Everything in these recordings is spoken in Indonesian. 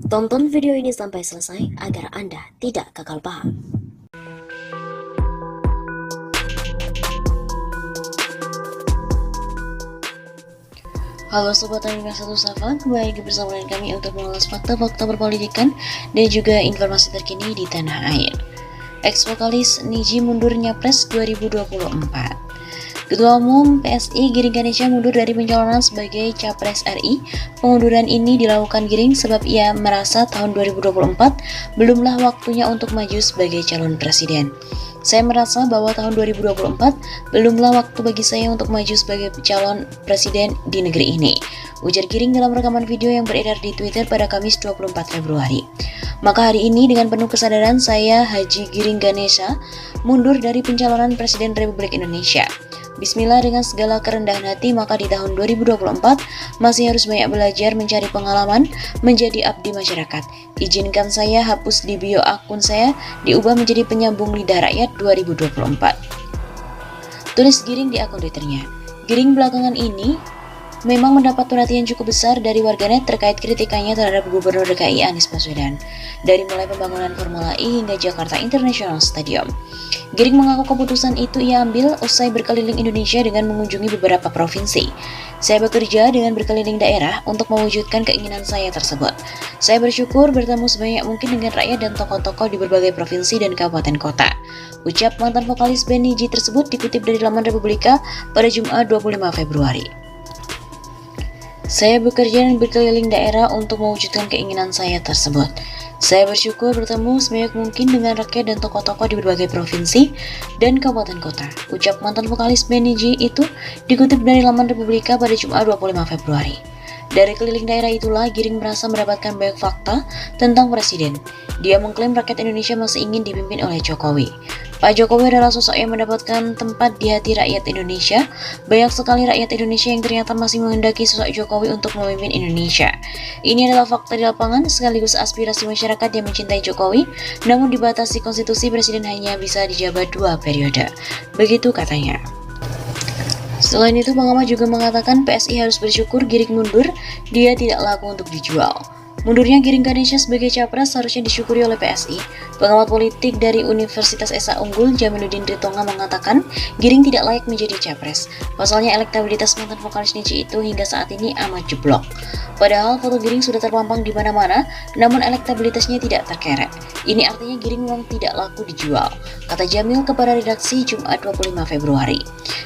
Tonton video ini sampai selesai agar Anda tidak gagal paham. Halo Sobat Anime 1 Safa, kembali lagi bersama dengan kami untuk mengulas fakta-fakta berpolitikan dan juga informasi terkini di tanah air. Ex-vokalis Nidji mundur Nyapres 2024. Ketua Umum PSI Giring Ganesha mundur dari pencalonan sebagai Capres RI. Pengunduran ini dilakukan Giring sebab ia merasa tahun 2024 belumlah waktunya untuk maju sebagai calon presiden. Saya merasa bahwa tahun 2024 belumlah waktu bagi saya untuk maju sebagai calon presiden di negeri ini, ujar Giring dalam rekaman video yang beredar di Twitter pada Kamis 24 Februari. Maka hari ini dengan penuh kesadaran saya, Haji Giring Ganesha, mundur dari pencalonan Presiden Republik Indonesia. Bismillah, dengan segala kerendahan hati, maka di tahun 2024 masih harus banyak belajar, mencari pengalaman, menjadi abdi masyarakat. Izinkan saya hapus di bio akun saya, diubah menjadi penyambung lidah rakyat 2024. Tulis Giring di akun Twitternya. Giring belakangan ini memang mendapat perhatian cukup besar dari warganet terkait kritikannya terhadap Gubernur DKI Anies Baswedan, dari mulai pembangunan Formula E hingga Jakarta International Stadium. Giring mengaku keputusan itu ia ambil usai berkeliling Indonesia dengan mengunjungi beberapa provinsi. Saya bekerja dengan berkeliling daerah untuk mewujudkan keinginan saya tersebut. Saya bersyukur bertemu sebanyak mungkin dengan rakyat dan tokoh-tokoh di berbagai provinsi dan kabupaten kota. Ucap mantan vokalis band Nidji tersebut dikutip dari laman Republika pada Jumat 25 Februari. Saya bekerja dan berkeliling daerah untuk mewujudkan keinginan saya tersebut. Saya bersyukur bertemu sebanyak mungkin dengan rakyat dan tokoh-tokoh di berbagai provinsi dan kabupaten kota. Ucap mantan vokalis band Nidji itu dikutip dari laman Republika pada Jumat 25 Februari. Dari keliling daerah itulah Giring merasa mendapatkan banyak fakta tentang presiden. Dia mengklaim rakyat Indonesia masih ingin dipimpin oleh Jokowi. Pak Jokowi adalah sosok yang mendapatkan tempat di hati rakyat Indonesia. Banyak sekali rakyat Indonesia yang ternyata masih menghendaki sosok Jokowi untuk memimpin Indonesia. Ini adalah fakta di lapangan sekaligus aspirasi masyarakat yang mencintai Jokowi, namun dibatasi konstitusi presiden hanya bisa dijabat 2 periode. Begitu katanya. Selain itu, pengamat juga mengatakan PSI harus bersyukur Giring mundur, dia tidak laku untuk dijual. Mundurnya Giring Ganesha sebagai capres seharusnya disyukuri oleh PSI. Pengamat politik dari Universitas Esa Unggul, Jamiluddin Ritonga, mengatakan Giring tidak layak menjadi capres. Pasalnya elektabilitas mantan vokalis Nidji itu hingga saat ini amat jeblok. Padahal foto Giring sudah terpampang di mana-mana, namun elektabilitasnya tidak terkerek. Ini artinya Giring memang tidak laku dijual, kata Jamil kepada redaksi Jumat 25 Februari.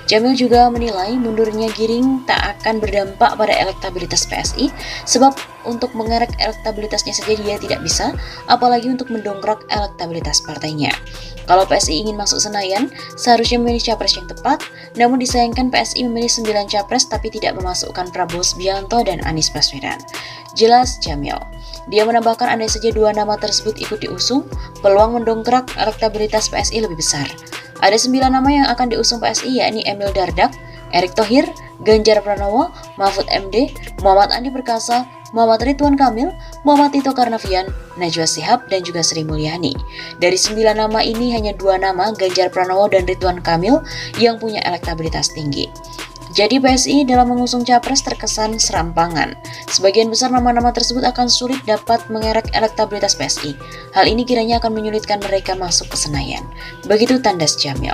Jamil juga menilai mundurnya Giring tak akan berdampak pada elektabilitas PSI, sebab untuk mengerek elektabilitasnya saja dia tidak bisa, apalagi untuk mendongkrak elektabilitas partainya. Kalau PSI ingin masuk Senayan, seharusnya memilih capres yang tepat, namun disayangkan PSI memilih 9 capres tapi tidak memasukkan Prabowo Subianto dan Anies Baswedan. Jelas Jamil. Dia menambahkan andai saja 2 nama tersebut ikut diusung, peluang mendongkrak elektabilitas PSI lebih besar. Ada 9 nama yang akan diusung PSI, yakni Emil Dardak, Erick Thohir, Ganjar Pranowo, Mahfud MD, Muhammad Andi Perkasa, Muhammad Ridwan Kamil, Muhammad Tito Karnavian, Najwa Shihab, dan juga Sri Mulyani. Dari 9 nama ini hanya 2 nama, Ganjar Pranowo dan Ridwan Kamil, yang punya elektabilitas tinggi. Jadi PSI dalam mengusung capres terkesan serampangan. Sebagian besar nama-nama tersebut akan sulit dapat mengerek elektabilitas PSI. Hal ini kiranya akan menyulitkan mereka masuk ke Senayan. Begitu tandas Jamil.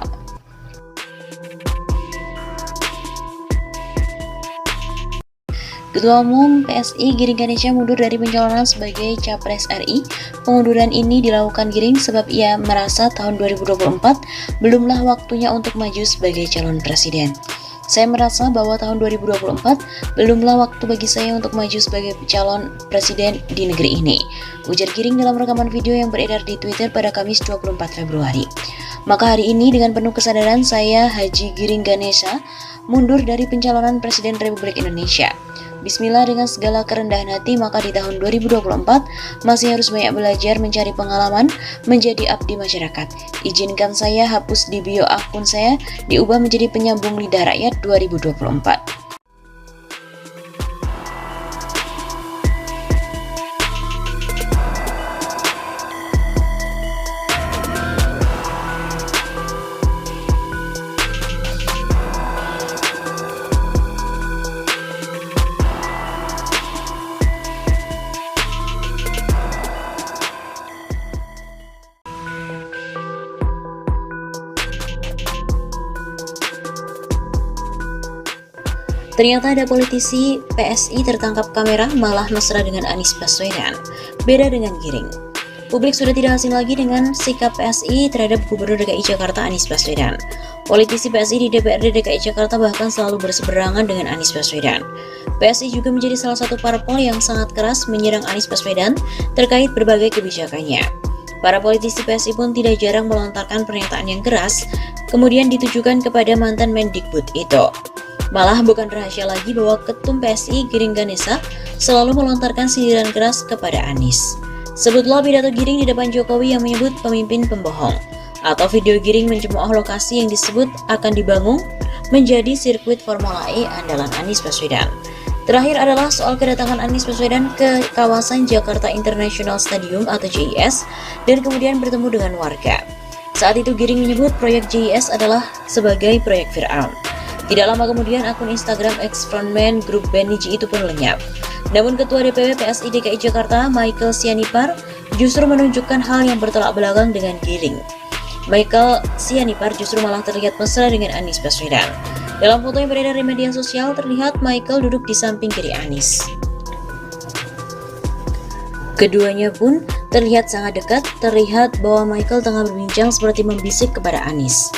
Ketua Umum PSI Giring Ganesha mundur dari pencalonan sebagai Capres RI. Pengunduran ini dilakukan Giring sebab ia merasa tahun 2024 belumlah waktunya untuk maju sebagai calon presiden. Saya merasa bahwa tahun 2024 belumlah waktu bagi saya untuk maju sebagai calon presiden di negeri ini, ujar Giring dalam rekaman video yang beredar di Twitter pada Kamis 24 Februari. Maka hari ini dengan penuh kesadaran saya, Haji Giring Ganesha, mundur dari pencalonan Presiden Republik Indonesia. Bismillah, dengan segala kerendahan hati, maka di tahun 2024 masih harus banyak belajar, mencari pengalaman, menjadi abdi masyarakat. Izinkan saya hapus di bio akun saya, diubah menjadi penyambung lidah rakyat 2024. Ternyata ada politisi PSI tertangkap kamera malah mesra dengan Anies Baswedan. Beda dengan Giring. Publik sudah tidak asing lagi dengan sikap PSI terhadap Gubernur DKI Jakarta Anies Baswedan. Politisi PSI di DPRD DKI Jakarta bahkan selalu berseberangan dengan Anies Baswedan. PSI juga menjadi salah satu parpol yang sangat keras menyerang Anies Baswedan terkait berbagai kebijakannya. Para politisi PSI pun tidak jarang melontarkan pernyataan yang keras, kemudian ditujukan kepada mantan Mendikbud itu. Malah bukan rahasia lagi bahwa Ketum PSI Giring Ganesa selalu melontarkan sindiran keras kepada Anies. Sebutlah pidato Giring di depan Jokowi yang menyebut pemimpin pembohong, atau video Giring mencemooh lokasi yang disebut akan dibangun menjadi sirkuit Formula E andalan Anies Baswedan. Terakhir adalah soal kedatangan Anies Baswedan ke kawasan Jakarta International Stadium atau JIS dan kemudian bertemu dengan warga. Saat itu Giring menyebut proyek JIS adalah sebagai proyek Fir'aun. Tidak lama kemudian akun Instagram ex-frontman grup band Niji itu pun lenyap. Namun Ketua DPW PSI DKI Jakarta Michael Sianipar justru menunjukkan hal yang bertolak belakang dengan Giring. Michael Sianipar justru malah terlihat mesra dengan Anies Baswedan. Dalam foto yang beredar di media sosial terlihat Michael duduk di samping kiri Anies. Keduanya pun terlihat sangat dekat, terlihat bahwa Michael tengah berbincang seperti membisik kepada Anies.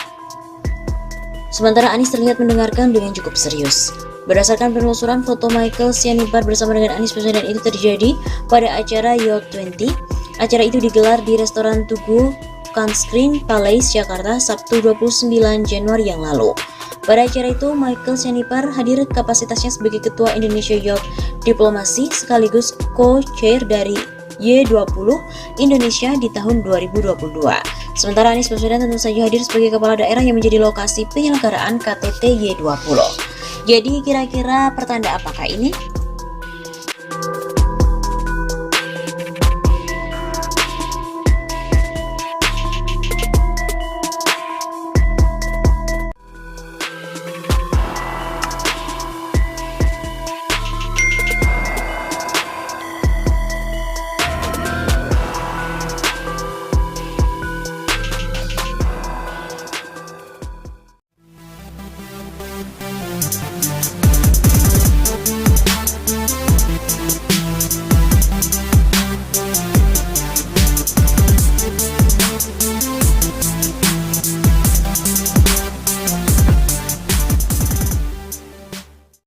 Sementara Anies terlihat mendengarkan dengan cukup serius. Berdasarkan penelusuran, foto Michael Sianipar bersama dengan Anies Baswedan itu terjadi pada acara Yacht 20. Acara itu digelar di restoran Tugu Sunscreen Palace, Jakarta, Sabtu 29 Januari yang lalu. Pada acara itu, Michael Sianipar hadir kapasitasnya sebagai Ketua Indonesia Yacht Diplomasi sekaligus co-chair dari Y20 Indonesia di tahun 2022. Sementara Anies Baswedan tentu saja hadir sebagai kepala daerah yang menjadi lokasi penyelenggaraan KTT Y20. Jadi kira-kira pertanda apakah ini?